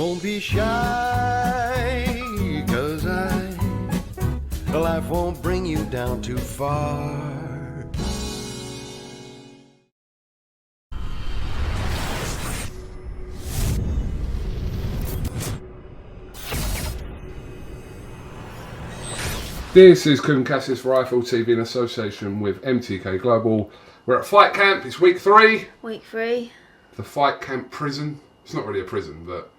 Don't be shy, 'cause life won't bring you down too far. This is KUGAN CASSIUS Rifle TV in association with MTK Global. We're at Fightcamp, it's week 3. Week 3. The Fightcamp prison. It's not really a prison, but...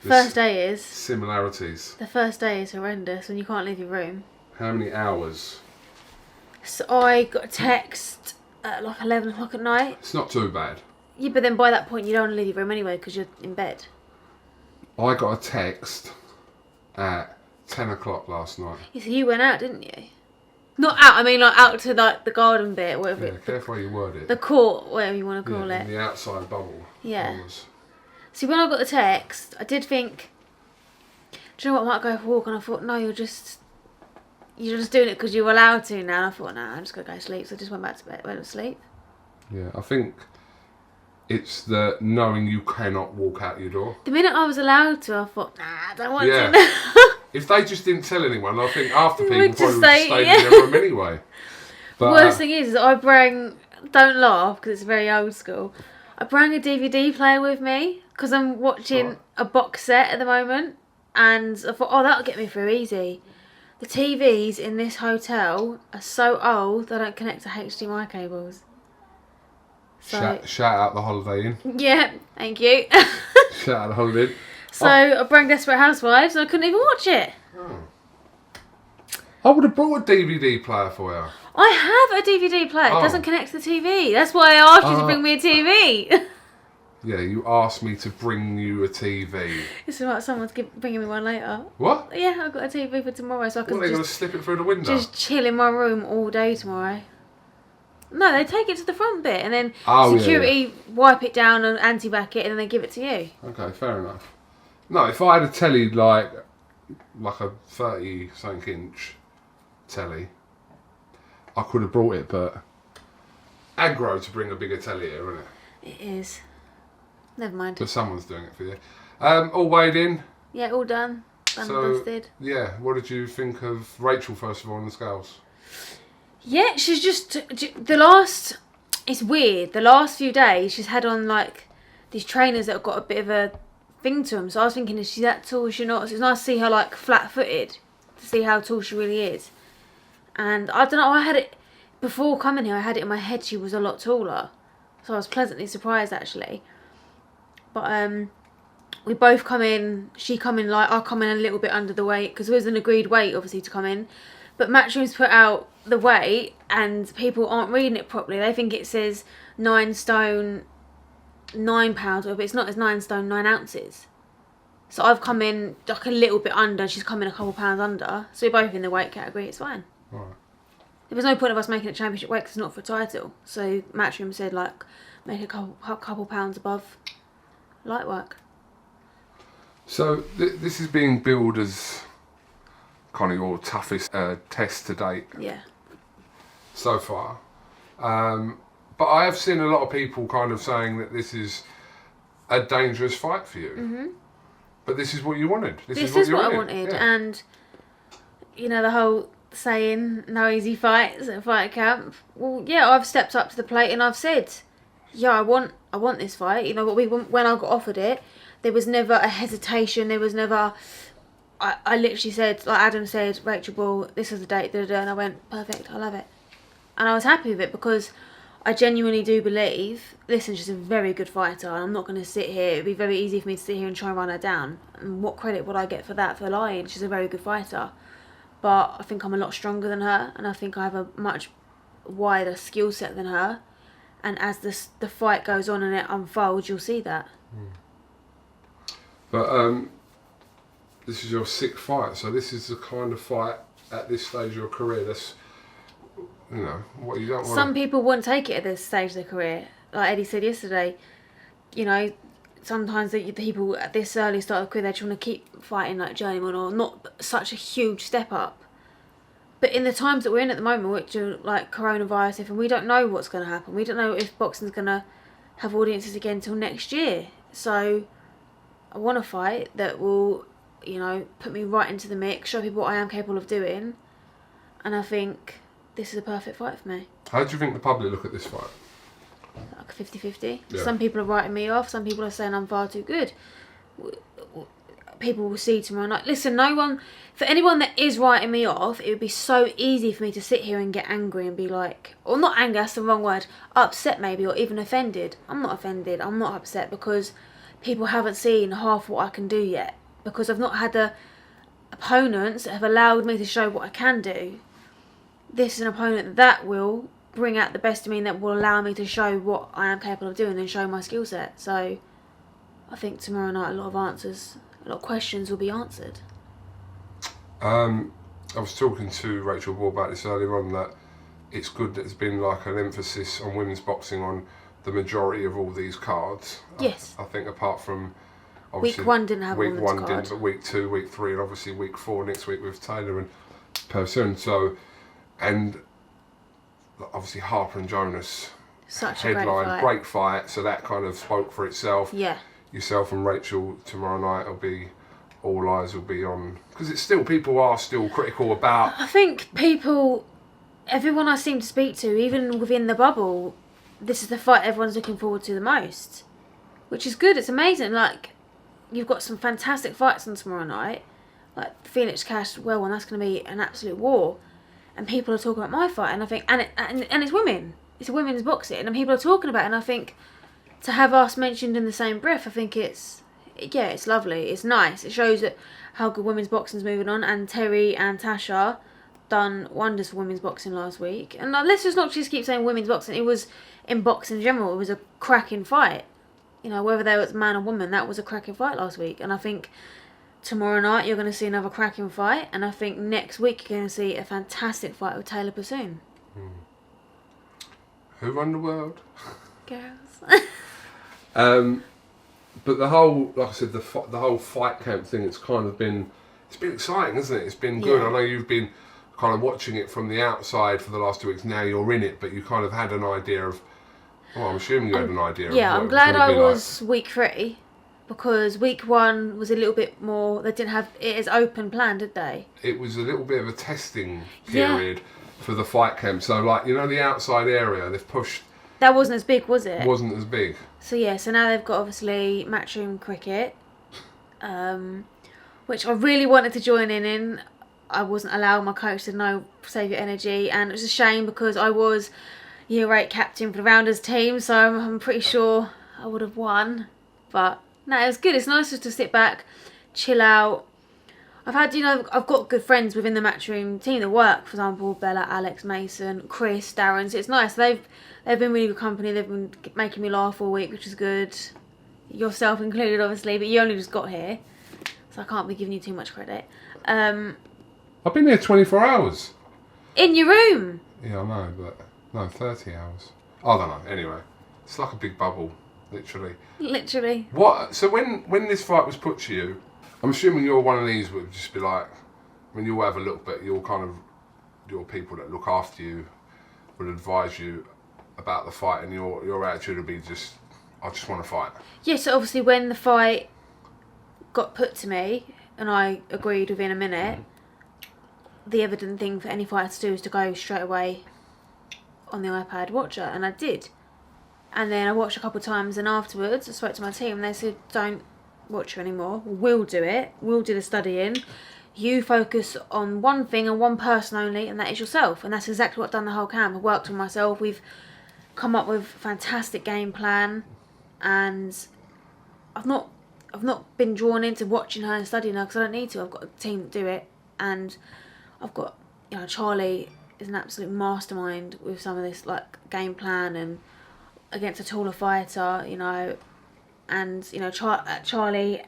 First day is. Similarities. The first day is horrendous when you can't leave your room. How many hours? So I got a text at like 11 o'clock at night. It's not too bad. Yeah, but then by that point you don't want to leave your room anyway because you're in bed. I got a text at 10 o'clock last night. Yeah, so you went out, didn't you? Not out, I mean like out to like the garden bit, whatever. Yeah, careful how you word it. The court, whatever you want to call it. In the outside bubble. Yeah. See, when I got the text, I did think, do you know what, I might go for a walk, and I thought, no, you're just doing it because you're allowed to now. And I thought, nah, I'm just going to go to sleep. So I just went back to bed, went to sleep. Yeah, I think it's the knowing you cannot walk out your door. The minute I was allowed to, I thought, nah, I don't want to. If they just didn't tell anyone, I think half the people probably would stay in their room anyway. But, the worst thing is I bring, don't laugh because it's very old school, I bring a DVD player with me because I'm watching a box set at the moment, and I thought, oh, that'll get me through easy. The TVs in this hotel are so old they don't connect to HDMI cables. So, shout out the Holiday Inn. Yeah, thank you. Shout out the Holiday Inn. So I brought Desperate Housewives and I couldn't even watch it. Oh. I would have brought a DVD player for you. I have a DVD player. It doesn't connect to the TV. That's why I asked you to bring me a TV. Yeah, you asked me to bring you a TV. It's alright, someone's bringing me one later. What? Yeah, I've got a TV for tomorrow, so I can What, are they going to slip it through the window? just chill in my room all day tomorrow. No, they take it to the front bit and then security wipe it down and anti-back it and then they give it to you. Okay, fair enough. No, if I had a telly like a 30-something inch telly, I could have brought it, but aggro to bring a bigger telly here, isn't it? It is. Never mind. But someone's doing it for you. All weighed in. Yeah, all done. Done and dusted. Yeah, what did you think of Rachel, first of all, on the scales? Yeah, she's just, it's weird, the last few days she's had on like these trainers that have got a bit of a thing to them, so I was thinking, is she that tall, is she not? So it's nice to see her like flat-footed, to see how tall she really is. And I don't know, I had it, before coming here I had it in my head she was a lot taller, so I was pleasantly surprised actually. But we both come in, she come in like, I come in a little bit under the weight, because it was an agreed weight obviously to come in, but Matchroom's put out the weight and people aren't reading it properly. They think it says 9 stone 9 pounds, but it's not, it's 9 stone 9 ounces. So I've come in like a little bit under, she's come in a couple pounds under, so we're both in the weight category, it's fine. Right. There was no point of us making it championship weight because it's not for a title, so Matchroom said like make a couple pounds above light work. So this is being billed as kind of your toughest test to date. Yeah. So far. But I have seen a lot of people kind of saying that this is a dangerous fight for you. Mm-hmm. But this is what you wanted. This is what I wanted. Yeah. And, you know, the whole saying, no easy fights at Fightcamp. Well, yeah, I've stepped up to the plate and I've said, yeah, I want this fight. You know, when I got offered it, there was never a hesitation. There was never... I literally said, like Adam said, Rachel Ball, this is the date, and I went, perfect, I love it. And I was happy with it because I genuinely do believe, listen, she's a very good fighter, and I'm not going to sit here, it'd be very easy for me to sit here and try and run her down. And what credit would I get for that, for lying? She's a very good fighter. But I think I'm a lot stronger than her, and I think I have a much wider skill set than her. And as the fight goes on and it unfolds, you'll see that. But, this is your 6th fight, so this is the kind of fight at this stage of your career that's, you know, what you don't want. Some people wouldn't take it at this stage of their career. Like Eddie said yesterday, you know, sometimes the people at this early start of career, they just want to keep fighting like journeyman or not such a huge step up. But in the times that we're in at the moment, which are like coronavirus, and we don't know what's going to happen. We don't know if boxing's going to have audiences again till next year. So I want to fight that will, you know, put me right into the mix, show people what I am capable of doing, and I think this is a perfect fight for me. How do you think the public look at this fight? Like a 50-50. Yeah. Some people are writing me off, some people are saying I'm far too good. People will see tomorrow night. Listen, for anyone that is writing me off, it would be so easy for me to sit here and get angry and be like, or not angry, that's the wrong word, upset maybe, or even offended. I'm not offended, I'm not upset, because people haven't seen half what I can do yet. Because I've not had the opponents that have allowed me to show what I can do. This is an opponent that will bring out the best of me and that will allow me to show what I am capable of doing and show my skill set. So I think tomorrow night a lot of questions will be answered. I was talking to Rachel Wall about this earlier on, that it's good that there's been like an emphasis on women's boxing on the majority of all these cards. Yes. I think apart from Week 1 didn't have a week women's 1 card. didn't, but week 2, week 3, and obviously week 4 next week with Taylor and Persoon. So, and obviously Harper and Jonas Such a headline, great fight. great fight. So that kind of spoke for itself. Yeah. Yourself and Rachel tomorrow night will be, all eyes will be on, because it's still, people are still critical about. I think everyone I seem to speak to, even within the bubble, this is the fight everyone's looking forward to the most, which is good. It's amazing. Like, you've got some fantastic fights on tomorrow night, like Phoenix Cash, well, and that's going to be an absolute war. And people are talking about my fight, and I think, and it's women. It's a women's boxing, and people are talking about it, and I think to have us mentioned in the same breath, I think it's lovely. It's nice. It shows that how good women's boxing's moving on, and Terry and Tasha done wonders for women's boxing last week. And let's just not just keep saying women's boxing. It was, in boxing in general, it was a cracking fight. You know, whether they was man or woman, that was a cracking fight last week. And I think tomorrow night you're going to see another cracking fight, and I think next week you're going to see a fantastic fight with Taylor Persoon. Who run the world? Girls. But the whole, like I said, the whole fight camp thing, it's been exciting, isn't it? It's been good. Yeah. I know you've been kind of watching it from the outside for the last 2 weeks. Now you're in it, but you kind of had an idea of. Well, I'm assuming you had an idea. Yeah, of I'm what glad it was gonna I be was week 3, because week 1 was a little bit more. They didn't have it as open plan, did they? It was a little bit of a testing period for the fight camp. So, like, you know, the outside area they've pushed. That wasn't as big, was it? Wasn't as big. So yeah, so now they've got obviously Matchroom cricket, which I really wanted to join in. I wasn't allowed. My coach said no, save your energy, and it was a shame because I was year 8 captain for the Rounders team, so I'm pretty sure I would have won. But no, it was good. It's nice just to sit back, chill out. I've got good friends within the Matchroom team that work. For example, Bella, Alex, Mason, Chris, Darren. So it's nice. They've been really good company. They've been making me laugh all week, which is good. Yourself included, obviously, but you only just got here, so I can't be giving you too much credit. I've been here 24 hours. In your room. Yeah, I know, but no, 30 hours. I don't know. Anyway, it's like a big bubble, literally. Literally. What? So when this fight was put to you, I'm assuming you're one of these would just be like, I mean, you'll have a look, but your people that look after you would advise you about the fight, and your attitude would be just, I just want to fight. Yeah, so obviously when the fight got put to me, and I agreed within a minute, the evident thing for any fighter to do is to go straight away on the iPad, watch it, and I did. And then I watched a couple of times, and afterwards I spoke to my team, and they said, don't watch her anymore, we'll do it, we'll do the studying, you focus on one thing and one person only, and that is yourself. And that's exactly what I've done the whole camp. I've worked on myself, we've come up with a fantastic game plan, and I've not been drawn into watching her and studying her because I don't need to. I've got a team that do it, and I've got, Charlie is an absolute mastermind with some of this, like, game plan, and against a taller fighter, and Charlie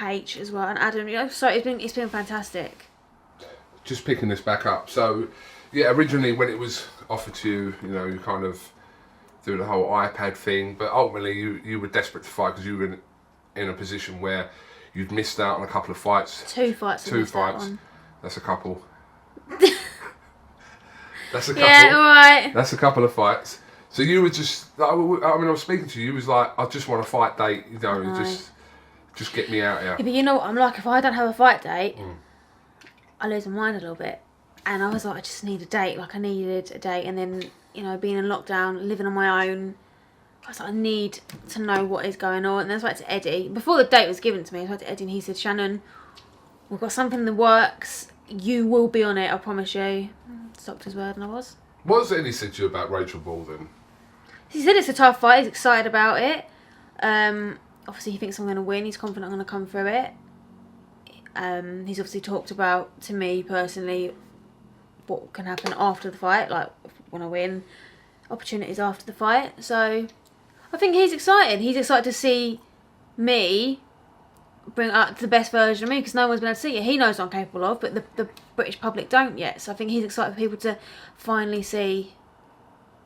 H as well, and Adam, so it's been fantastic. Just picking this back up, so yeah, originally when it was offered to you, you kind of do the whole iPad thing, but ultimately you were desperate to fight because you were in a position where you'd missed out on a couple of fights. Two fights. That's a couple. That's a couple. Yeah, alright. That's a couple of fights. So you were just, I was speaking to you, you was like, I just want a fight date, just Just get me out here. Yeah, but you know what I'm like, if I don't have a fight date, I lose my mind a little bit. And I was like, I just need a date. Like, I needed a date. And then, you know, being in lockdown, living on my own, I was like, I need to know what is going on. And that's why I went to Eddie. Before the date was given to me, I went to Eddie and he said, Shannon, we've got something in the works. You will be on it, I promise you. Stopped his word and I was. What has Eddie said to you about Rachel Ball then? He said it's a tough fight. He's excited about it. Obviously, he thinks I'm going to win. He's confident I'm going to come through it. He's obviously talked about, to me personally, what can happen after the fight. Like, when I win, opportunities after the fight. So, I think he's excited. He's excited to see me bring up the best version of me because no one's been able to see it. He knows what I'm capable of, but the British public don't yet. So, I think he's excited for people to finally see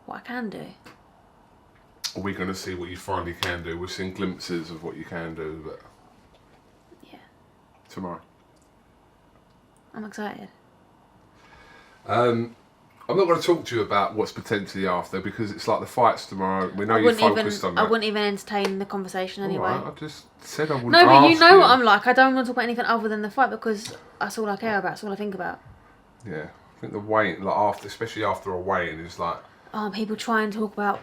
what I can do. Are we going to see what you finally can do? We've seen glimpses of what you can do, but yeah, tomorrow. I'm excited. I'm not going to talk to you about what's potentially after because it's like the fights tomorrow. We know you're focused on that. I wouldn't even entertain the conversation anyway. All right, I just said I wouldn't. No, but you ask know what I'm like. I don't want to talk about anything other than the fight because that's all I care about. That's all I think about. Yeah, I think the weight, like after, especially after a weigh-in, is like. People try and talk about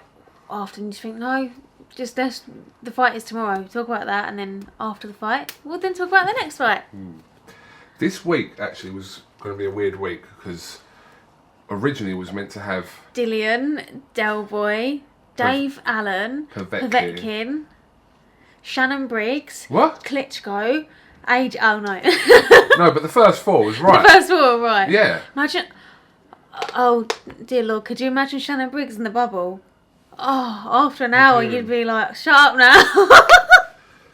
after, and you just think no, just the fight is tomorrow. Talk about that, and then after the fight, we'll then talk about the next fight. This week actually was going to be a weird week because originally it was meant to have Dillian, Delboy, Dave Allen, Povetkin, Shannon Briggs, what? Klitschko, AJ. Oh no. No, but the first four was right. The first four, right? Yeah. Imagine. Oh dear Lord, could you imagine Shannon Briggs in the bubble? Oh, after an hour, you'd be like, shut up now.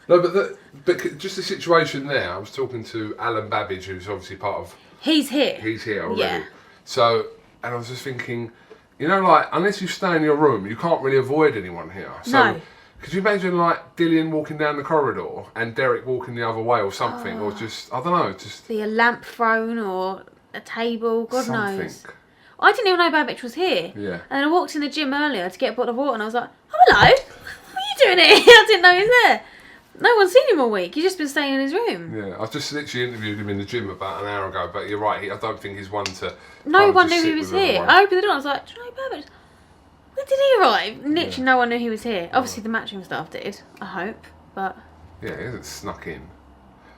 No, but just the situation there. I was talking to Alan Babbage, who's obviously part of. He's here. He's here already. Yeah. So, and I was just thinking, you know, like unless you stay in your room, you can't really avoid anyone here. So, No. Could you imagine like Dillian walking down the corridor and Derek walking the other way or something, or just I don't know, just Be a lamp thrown or a table, God something. knows. I didn't even know Babbage was here. Yeah. And then I walked in the gym earlier to get a bottle of water and I was like, oh, hello. What are you doing here? I didn't know he was there. No one's seen him all week. He's just been staying in his room. Yeah, I just literally interviewed him in the gym about an hour ago, but you're right, I don't think he's one to. No one just knew sit he was with here. everyone. I opened the door and I was like, do you know Babbage? When did he arrive? Literally no one knew he was here. Obviously the Matchroom staff did, I hope. But Yeah, he hasn't snuck in.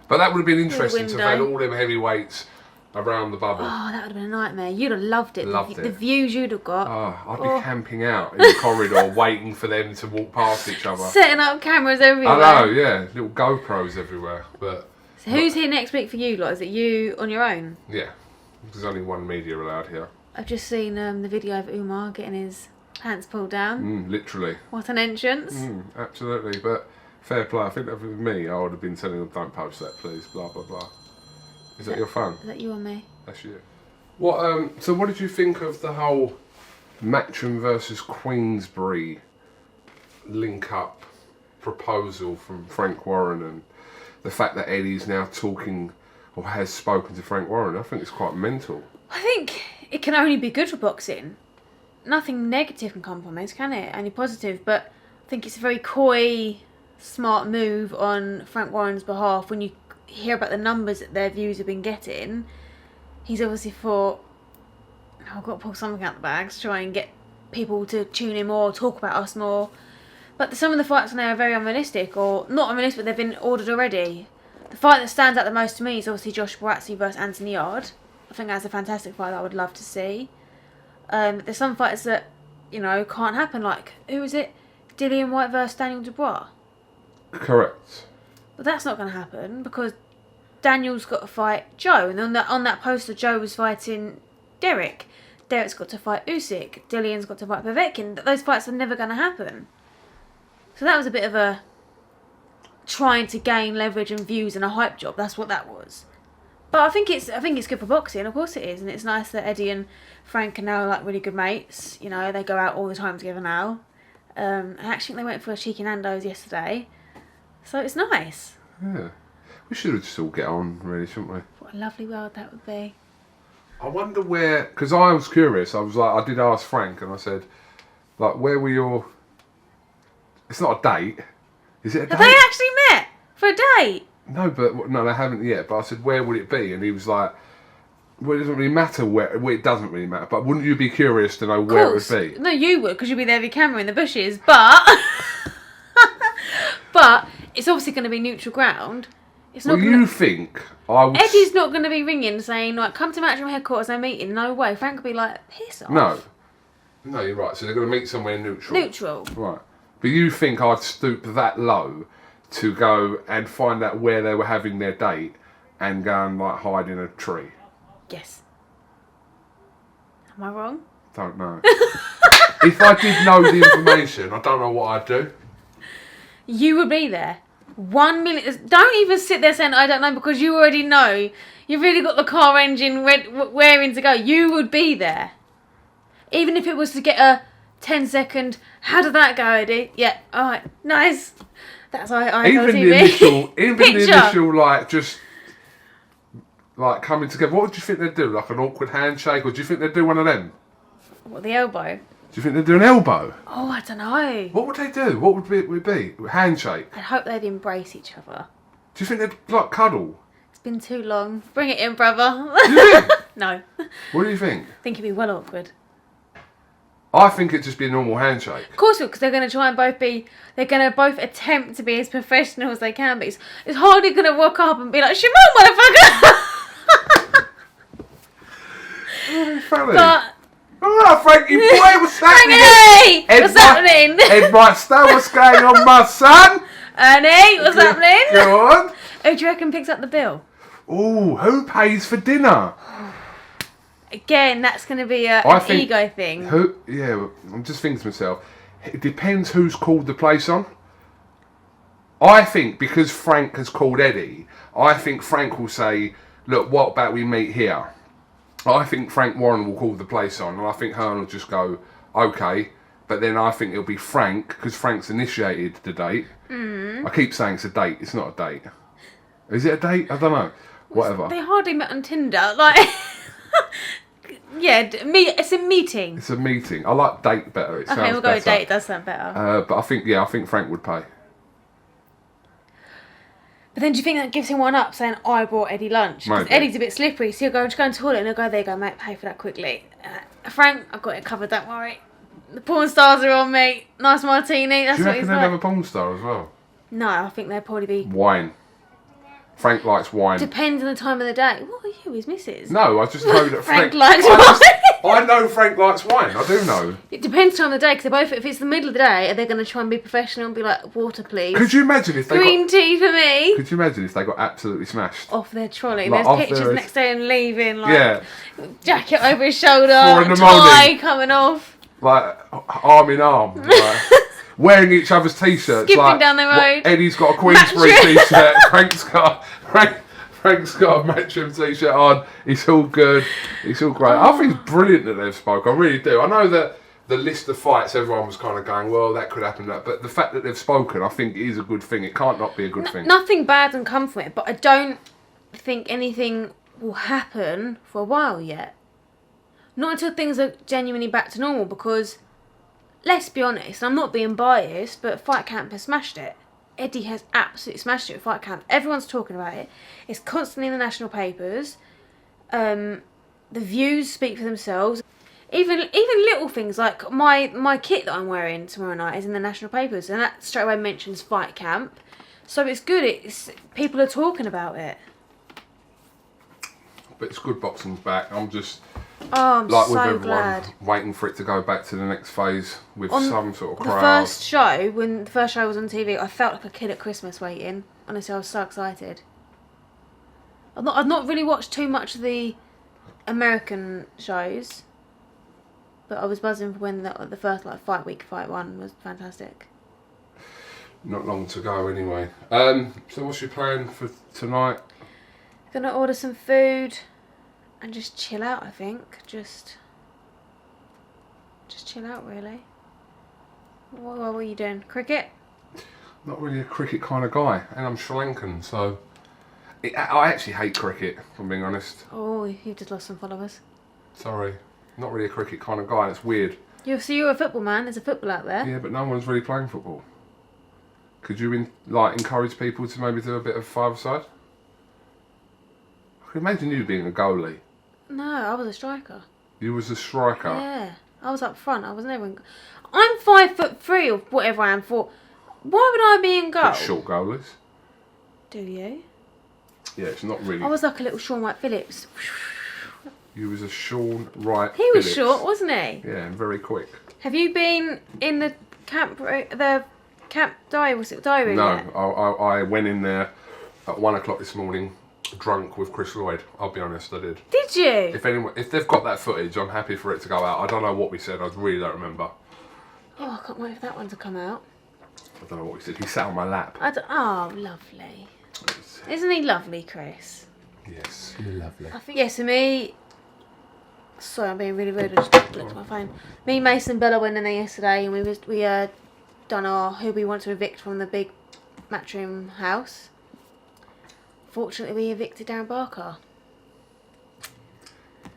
But that would have been interesting to have had all them heavyweights around the bubble. oh, that would have been a nightmare. You'd have loved it. Loved The it. views you'd have got. Oh, I'd be camping out in the corridor waiting for them to walk past each other. Setting up cameras everywhere. I know, yeah. Little GoPros everywhere. But So who's here next week for you lot? Is it you on your own? yeah, there's only one media allowed here. I've just seen the video of Umar getting his pants pulled down. Literally. What an entrance. Absolutely. But fair play. I think that was me. I would have been telling them, don't post that, please. Blah, blah, blah. Is that your phone? Is that you or me? That's you. What? So what did you think of the whole Matchroom versus Queensberry link-up proposal from Frank Warren and the fact that Eddie's now talking or has spoken to Frank Warren? I think it's quite mental. I think it can only be good for boxing. Nothing negative can come from it, can it? Only positive. But I think it's a very coy, smart move on Frank Warren's behalf. When you hear about the numbers that their views have been getting, he's obviously thought, oh, I've got to pull something out the bags to try and get people to tune in more, talk about us more. But some of the fights now are very unrealistic, or not unrealistic, but they've been ordered already. The fight that stands out the most to me is obviously Josh Barazzi versus Anthony Yard. I think that's a fantastic fight that I would love to see. There's some fights that, you know, can't happen, like, who is it? Dillian White versus Daniel Dubois. Correct. But that's not going to happen because Daniel's got to fight Joe, and on that poster Joe was fighting Derek. Derek's got to fight Usyk. Dillian's got to fight Povetkin. Those fights are never going to happen. So that was a bit of a trying to gain leverage and views and a hype job. That's what that was. But I think it's good for boxing. Of course it is, and it's nice that Eddie and Frank are now like really good mates. You know, they go out all the time together now. I actually think they went for a cheeky Nando's yesterday, so it's nice. Yeah. We should have just all get on, really, shouldn't we? What a lovely world that would be. I wonder where, because I was curious. I was like, I did ask Frank, and I said, like, where were your? It's not a date, is it a date? Have they actually met? For a date? No, they haven't yet. But I said, where would it be? And he was like, well, it doesn't really matter where. Well, it doesn't really matter. But wouldn't you be curious to know where it would be? No, you would, because you'd be there with your camera in the bushes. But but it's obviously going to be neutral ground. It's not. Well, you think I would? Eddie's not going to be ringing saying like, "Come to Matchroom headquarters, they're meeting." No way. Frank would be like, "Piss off." No, you're right. So they're going to meet somewhere neutral. Neutral. Right. But you think I'd stoop that low to go and find out where they were having their date and go and like hide in a tree? Yes. Am I wrong? Don't know. If I did know the information, I don't know what I'd do. You would be there. 1 minute. Don't even sit there saying I don't know, because you already know. You've really got the car engine raring to go. You would be there. Even if it was to get a 10-second, how did that go, Eddie? Yeah, alright, nice. That's I even go the TV. initial, like, just like coming together. What would you think they'd do? Like an awkward handshake, or do you think they'd do one of them? What, the elbow? Do you think they'd do an elbow? Oh, I don't know. What would they do? What would it be? Handshake? I hope they'd embrace each other. Do you think they'd like cuddle? It's been too long. Bring it in, brother. No. What do you think? I think it'd be well awkward. I think it'd just be a normal handshake. Of course, because they're going to try and they're going to both attempt to be as professional as they can be. It's hardly going to walk up and be like, Shimon, motherfucker! Oh, funny. But, oh, Frankie boy, what's happening? Frankie! What's happening? Ed might start, what's going on, my son? Ernie, what's happening? Go on. Who do you reckon picks up the bill? Ooh, who pays for dinner? Again, that's going to be an ego thing. Yeah, I'm just thinking to myself, it depends who's called the place on. I think because Frank has called Eddie, I think Frank will say, look, what about we meet here? I think Frank Warren will call the place on, and I think Hearn will just go, okay. But then I think it'll be Frank, because Frank's initiated the date. I keep saying it's a date. It's not a date. Is it a date? I don't know. Whatever. They hardly met on Tinder. Like, yeah, it's a meeting. It's a meeting. I like date better. It sounds Okay, we'll go with better. date. Does sound better. But I think Frank would pay. But then do you think that gives him one up, saying, I brought Eddie lunch? Because Maybe. Eddie's a bit slippery, so he'll go to the toilet and he'll go, there you go, mate, pay for that quickly. Frank, I've got it covered, don't worry. The porn stars are on me. Nice martini, that's Do you what reckon he's they'd like. have a porn star as well? No, I think they'd probably be... Wine. Frank likes wine. Depends on the time of the day. What are you, his missus? No, I just know that Frank Frank likes I know Frank likes wine. I do know. It depends on the day, because both, if it's the middle of the day, they're going to try and be professional and be like, water please. Could you imagine if they Green tea for me. Could you imagine if they got absolutely smashed? Off their trolley. Like, There's off pictures their- next day and leaving, like, Yeah. jacket over his shoulder, 4 in the tie morning. coming off. Like arm in arm. Like, wearing each other's t-shirts. Skipping like, down the road. Eddie's got a Queensbury Matchroom. t-shirt. Frank's got a Matchroom t-shirt on. It's all good. It's all great. I think it's brilliant that they've spoke. I really do. I know that the list of fights, everyone was kind of going, well, that could happen. But the fact that they've spoken, I think is a good thing. It can't not be a good thing. Nothing bad can come from it, but I don't think anything will happen for a while yet. Not until things are genuinely back to normal, because, let's be honest, I'm not being biased, but Fightcamp has smashed it. Eddie has absolutely smashed it at Fightcamp. Everyone's talking about it. It's constantly in the national papers. The views speak for themselves. Even little things like my kit that I'm wearing tomorrow night is in the national papers, and that straight away mentions Fightcamp. So it's good. People are talking about it. But it's good boxing's back. I'm just... Oh, I'm like with so everyone, glad. waiting for it to go back to the next phase with On some sort of The crowd. first show, when the first show was on TV, I felt like a kid at Christmas waiting. Honestly, I was so excited. I've not really watched too much of the American shows, but I was buzzing for when the first fight week, fight one was fantastic. Not long to go anyway. So what's your plan for tonight? Gonna order some food and just chill out, I think. Just chill out, really. What were you doing? Cricket? Not really a cricket kind of guy, and I'm Sri Lankan, so... I actually hate cricket, if I'm being honest. Oh, you just lost some followers. Sorry. Not really a cricket kind of guy, and it's weird. You're a football man, there's a football out there. Yeah, but no one's really playing football. Could you encourage people to maybe do a bit of five-a-side? I can imagine you being a goalie. No, I was a striker. You was a striker. Yeah, I was up front. I was never. I'm 5'3" or whatever I am for. Why would I be in goal? But short goalies. Do you? Yeah, it's not really. I was like a little Sean White Phillips. You was a Sean Wright. He was Phillips. short, wasn't he? Yeah, and very quick. Have you been in the camp diary? Was it diary? No, yet? I went in there at 1 o'clock this morning, drunk with Chris Lloyd. I'll be honest, I did. Did you? If they've got that footage, I'm happy for it to go out. I don't know what we said. I really don't remember. Oh, I can't wait for that one to come out. I don't know what we said. He sat on my lap. Oh, lovely. Isn't he lovely, Chris? Yes, you're lovely. I think, so me... Sorry, I'm being really rude. I just looked at my phone. Me, Mason, and Bella went in there yesterday and we done our who we want to evict from the big Matchroom house. Fortunately, we evicted Darren Barker.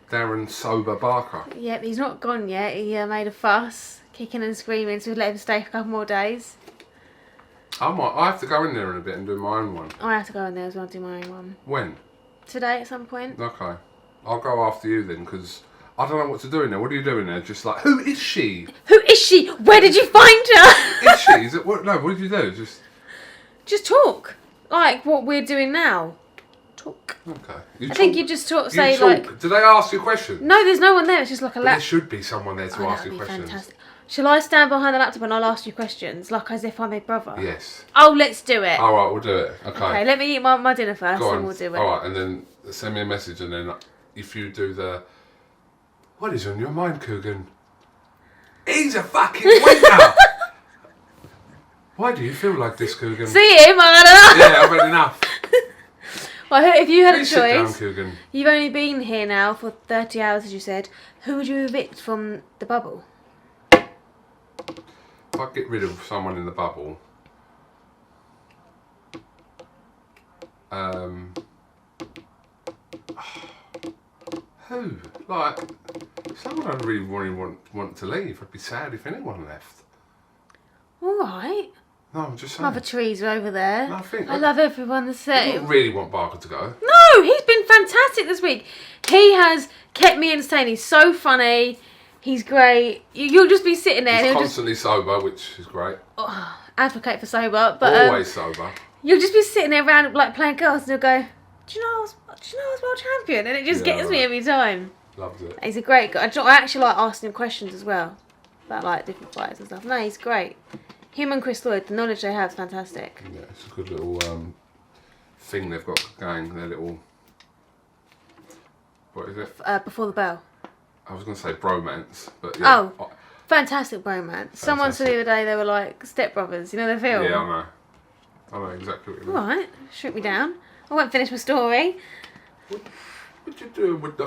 Darren Sober Barker. Yep, he's not gone yet. He made a fuss, kicking and screaming, so we let him stay for a couple more days. I have to go in there in a bit and do my own one. I have to go in there as well and do my own one. When? Today at some point. Okay. I'll go after you then, because I don't know what to do in there. What are you doing there? Just like, who is she? Who is she? Where did you find her? Is she? Is it what? No. What did you do? Just talk, like what we're doing now. Talk. Okay. I think you just talk. Say talk. like. Did they ask you questions? No, there's no one there. It's just like a There laptop. should be someone there to ask you That'd be questions. fantastic. Shall I stand behind the laptop and I'll ask you questions, like as if I'm a brother? Yes. Oh, let's do it. All right, we'll do it. Okay. Okay, let me eat my dinner first, Go on. and we'll do it. All right, and then send me a message, and then if you do the, what is on your mind, KUGAN? He's a fucking winner. Why do you feel like this, KUGAN? See him? I don't know. Yeah, I've had enough. Well, if you had Please a sit down, choice, KUGAN. you've only been here now for 30 hours, as you said. Who would you evict from the bubble? If I get rid of someone in the bubble, who? Like, someone I really want to leave. I'd be sad if anyone left. All right. No, I'm just saying. Mother Teresa over there. No, I love everyone the I same. don't really want Barker to go. No, he's been fantastic this week. He has kept me entertained. He's so funny. He's great. You'll just be sitting there. He's and he'll constantly sober, which is great. just advocate for sober, but Always sober. you'll just be sitting there around like playing cards, and he'll go, "Do you know I was world champion?" And it just gets me every time. Loves it. He's a great guy. I actually like asking him questions as well about like different fights and stuff. No, he's great. Him and Chris Lloyd, the knowledge they have is fantastic. Yeah, it's a good little thing they've got going. Their little, what is it? Before the bell. I was going to say bromance, but yeah. Oh, fantastic bromance. Someone said the other day they were like stepbrothers. You know the film? Yeah, I know. I know exactly what you mean. Alright, shoot me down. I won't finish my story. What you doing with the...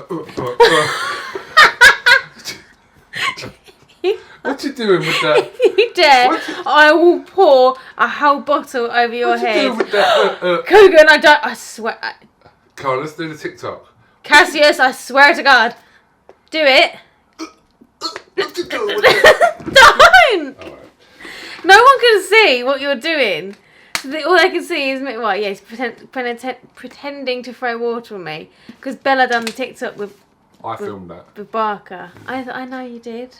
What you doing with that? You dare, I will pour a whole bottle over your What you head. doing with that? KUGAN, I swear. Come on, let's do the TikTok. CASSIUS, I swear to God. Do it. What you doing with that? Don't! Alright. No one can see what you're doing. So all they can see is me. Well, yeah, he's pretending to throw water on me. Because Bella done the TikTok with filmed that. with Barker. I know you did.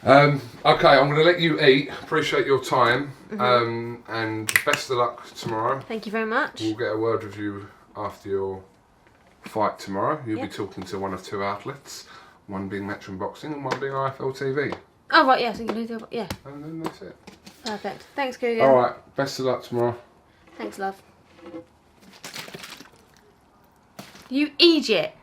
Okay, I'm going to let you eat. Appreciate your time. And best of luck tomorrow. Thank you very much. We'll get a word with you after your fight tomorrow. You'll be talking to one of two outlets. One being Matchroom Boxing and one being IFL TV. Oh, right, yeah, so you can do it. Yeah. And then that's it. Perfect. Thanks, KUGAN. Alright, best of luck tomorrow. Thanks, love. You idiot.